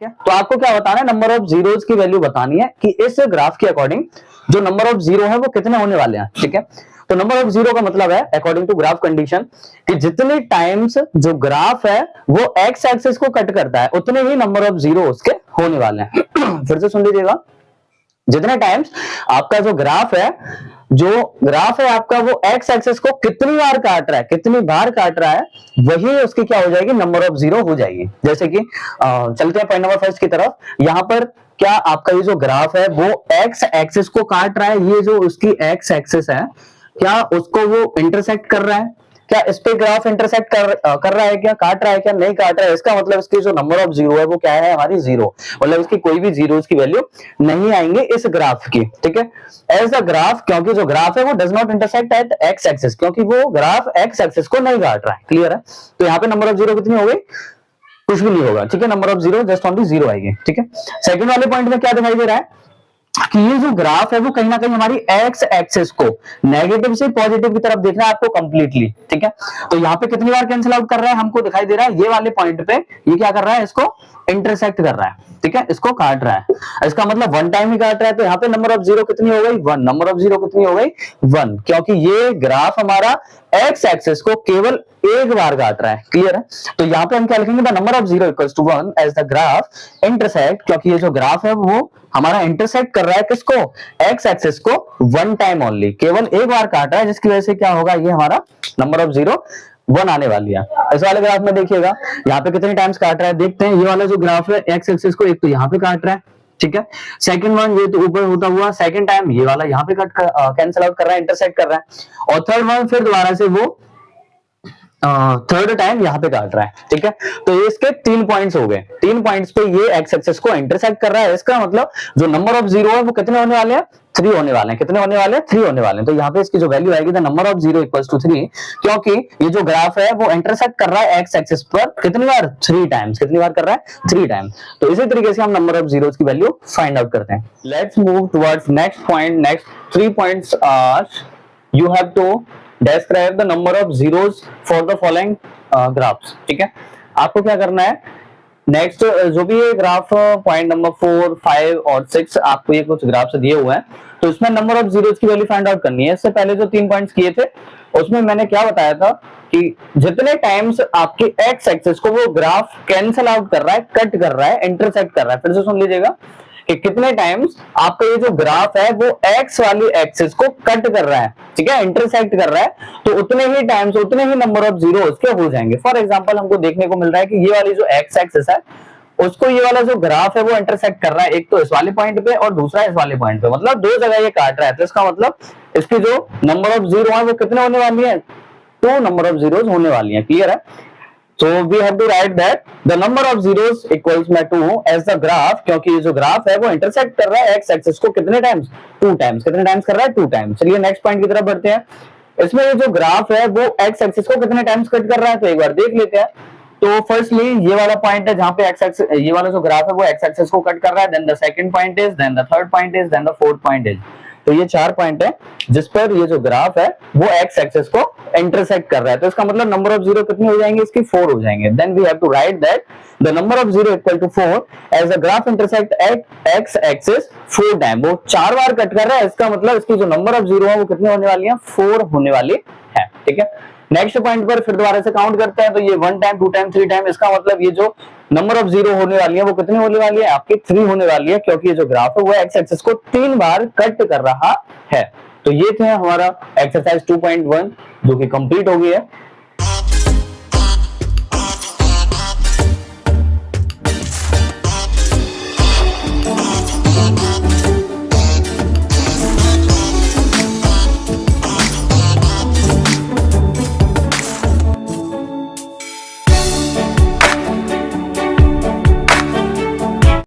तो आपको क्या बताना है, नंबर ऑफ जीरोस की वैल्यू बतानी है कि इस ग्राफ के अकॉर्डिंग जो नंबर ऑफ जीरो है वो कितने होने वाले हैं। ठीक है, तो नंबर ऑफ जीरो का मतलब है अकॉर्डिंग टू ग्राफ कंडीशन कि जितने टाइम्स जो ग्राफ है वो एक्स एक्सिस को कट करता है उतने ही नंबर ऑफ जीरो उसके होने वाले हैं। फिर से सुन लीजिएगा, जितने टाइम्स आपका जो ग्राफ है आपका वो एक्स एक्सिस को कितनी बार काट रहा है, कितनी बार काट रहा है, वही उसकी क्या हो जाएगी, नंबर ऑफ जीरो हो जाएगी। जैसे कि चलते हैं पॉइंट नंबर फर्स्ट की तरफ। यहां पर क्या आपका ये जो ग्राफ है वो एक्स एक्सिस को काट रहा है, ये जो उसकी एक्स एक्सिस है क्या उसको वो इंटरसेक्ट कर रहा है, क्या इस पे ग्राफ इंटरसेक्ट कर रहा है, क्या काट रहा है, क्या नहीं काट रहा है, इसका मतलब इसकी जो नंबर ऑफ जीरो है वो क्या है, हमारी जीरो, मतलब इसकी कोई भी जीरो की वैल्यू नहीं आएंगे इस ग्राफ की। ठीक है, एज द ग्राफ, क्योंकि जो ग्राफ है वो does not intersect at x axis, क्योंकि वो ग्राफ एक्स एक्सिस को नहीं काट रहा है। क्लियर है, तो यहाँ पे नंबर ऑफ जीरो कितनी हो गई, कुछ भी नहीं होगा। ठीक है, number of zero just only zero आएगी। ठीक है, सेकंड वाले पॉइंट में क्या दिखाई दे रहा है कि ये जो ग्राफ है वो कहीं ना कहीं हमारी एक्स एक्सिस को नेगेटिव से पॉजिटिव की तरफ देखना है आपको कंप्लीटली। ठीक है, तो यहाँ पे कितनी बार कैंसिल आउट कर रहा है, हमको दिखाई दे रहा है ये वाले पॉइंट पे ये क्या कर रहा है, इसको इंटरसेक्ट कर रहा है। ठीक है, इसको काट रहा है, इसका मतलब वन टाइम ही काट रहा है। तो यहाँ पे नंबर ऑफ जीरो कितनी हो गई, वन। नंबर ऑफ जीरो कितनी हो गई, वन, क्योंकि ये ग्राफ हमारा एक्स एक्सिस को केवल एक बार काट रहा है। क्लियर है, तो यहाँ पे हम क्या लिखेंगे, the number of zero equals to one as the graph intersect, क्योंकि ये जो ग्राफ है वो हमारा इंटरसेक्ट कर रहा है किसको, एक्स एक्सिस को वन टाइम ओनली, केवल एक बार काट रहा है, जिसकी वजह से क्या होगा, ये हमारा नंबर ऑफ जीरो वन आने वाली है। इस वाले ग्राफ में देखिएगा यहाँ पे कितने टाइम्स काट रहा है, देखते हैं। ये वाला जो ग्राफ है एक्स एक्सिस को एक तो यहाँ पे काट रहा है, ठीक है, सेकंड वन ये तो ऊपर होता हुआ सेकंड टाइम ये वाला यहाँ पे कैंसिल आउट कर रहा है, इंटरसेक्ट कर रहा है, और थर्ड वन फिर दोबारा से वो थर्ड टाइम यहाँ पे काट रहा है। ठीक है, तो ये इसके 3 पॉइंट्स हो गए, 3 पॉइंट्स पे ये एक्स एक्सिस को इंटरसेक्ट कर रहा है। इसका मतलब जो नंबर ऑफ जीरो है वो कितने होने वाले हैं, 3 होने वाले हैं। कितने होने वाले हैं, 3 होने वाले हैं। तो यहाँ पे इसकी जो वैल्यू आएगी the number of zero equals to 3, क्योंकि ये जो ग्राफ है वो इंटरसेक्ट कर रहा है एक्स एक्सिस पर कितनी बार, 3 टाइम्स। कितनी बार कर रहा है, 3 टाइम्स। तो इसी तरीके से हम नंबर ऑफ जीरोस की वैल्यू फाइंड आउट करते हैं। Let's move towards next point. Next 3 points are you have to describe the number of zeros for the following graphs। ठीक है, आपको क्या करना है, नेक्स्ट जो भी ये ग्राफ पॉइंट नंबर 4, 5 और 6 आपको ये कुछ ग्राफ दिए हुए हैं, तो इसमें नंबर ऑफ जीरोस की वैल्यू फाइंड आउट करनी है। इससे पहले जो 3 पॉइंट्स किए थे उसमें मैंने क्या बताया था कि जितने टाइम्स आपकी एक्स एक्सिस को वो ग्राफ कैंसिल आउट कर रहा है, कट कर रहा है, इंटरसेक्ट कर रहा है। फिर से सुन लीजिएगा कि कितने टाइम्स आपका ये जो ग्राफ है वो एक्स वाली एक्सिस को कट कर रहा है, ठीक है, इंटरसेक्ट कर रहा है, तो उतने ही टाइम्स, उतने ही नंबर ऑफ जीरो उसके हो जाएंगे। फॉर एग्जांपल हमको देखने को मिल रहा है कि ये वाली जो एक्स एक्सिस है उसको ये वाला जो ग्राफ है वो इंटरसेक्ट कर रहा है, एक तो इस वाले पॉइंट पे और दूसरा इस वाले पॉइंट पे, मतलब 2 जगह ये काट रहा है। तो इसका मतलब इसकी जो नंबर ऑफ जीरो है वो कितने होने वाली है, 2 नंबर ऑफ जीरोस होने वाली है। क्लियर है, so we have to write that the number of zeros equals में 2 as the graph, क्योंकि ये जो ग्राफ है वो इंटरसेक्ट कर रहा है एक्स एक्सिस को कितने टाइम्स, 2 टाइम्स। कितने टाइम्स कर रहा है, 2 टाइम्स। चलिए नेक्स्ट पॉइंट की तरफ बढ़ते हैं। इसमें ये जो ग्राफ है वो एक्स एक्सिस को कितने टाइम्स कट कर रहा है, तो एक बार देख लेते हैं। तो फर्स्टली ये वाला पॉइंट है जहां पे एक्स एक्सिस, ये वाला जो ग्राफ है वो एक्स एक्सिस को कट कर रहा है, then the second point is, then the third point is, then the fourth point is. तो ये 4 पॉइंट है जिस पर ये जो ग्राफ है वो एक्स एक्सिस को इंटरसेक्ट कर रहा है। तो इसका मतलब नंबर ऑफ जीरो कितनी हो जाएंगे, इसकी 4 हो जाएंगे। Then we have to write that the number of zero equal to 4 as the graph intersect at x axis 4 time. वो 4 बार कट कर रहा है, इसका मतलब इसकी जो नंबर ऑफ जीरो है वो कितनी होने वाली है, 4 होने वाली है। ठीक है, नेक्स्ट पॉइंट पर फिर दोबारा से काउंट करते हैं, तो ये 1 टाइम, 2 टाइम, 3 टाइम, इसका मतलब ये जो नंबर ऑफ जीरो होने वाली है वो कितनी होने वाली है, आपकी 3 होने वाली है, क्योंकि ये जो ग्राफ है वो एक्स एक्सिस को 3 बार कट कर रहा है। तो ये थे हमारा एक्सरसाइज 2.1 जो कि कंप्लीट हो गई है।